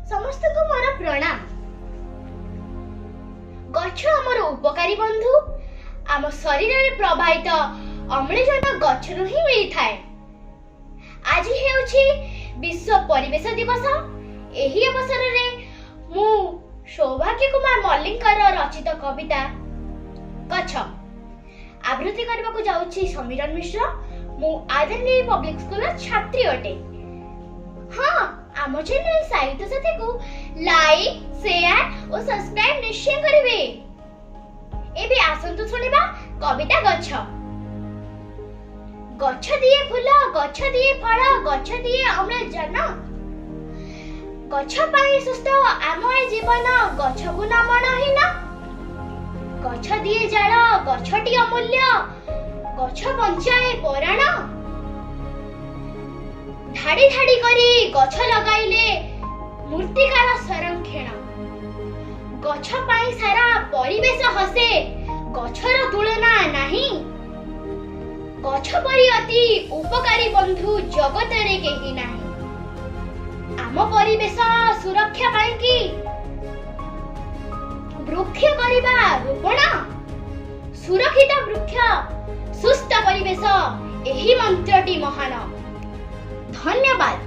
समस्त को मोर प्रणाम। गछ आमर उपकारी बंधु। आम शरीर में प्रवाहित अम्लजान गछरु ही मिली थाए। आज हेउछि विश्व परिवेश दिवस। एही अवसर रे मु सौभाग्य कुमार मल्लिकर रचित कविता गछ आवृत्ति करबाकू जाउछि समीरन मिश्र। मु आदरणीय पब्लिक स्कूल छात्री अटे। हाँ, आम चैनल साहित्य साथी को लाइक शेयर और सब्सक्राइब निश्चय करिवे। एबे आसंतु सुनिबा कविता गछ। गछ दिए फूल, गछ दिए फल, गछ दिए अम्लजान। गछ पाई सुस्थ आम जीवन, गछ को नमनहीन। गछ दिए जाल, गछटी अमूल्य, गछ बंचाए पराण। धाड़ी धाड़ी करी गछ लगाइले मूर्तिकार संरक्षण। गछ पाई सारा परिवेश हसे, गछर तुलना नाही। गछ परि अति उपकारी बंधु जगत रे केही नाही। आम परिवेश सुरक्षा पाई कि वृक्ष करिबा रोपण। सुरक्षित वृक्ष सुस्थ परिवेश, एही मंत्रटी महान। धन्यवाद।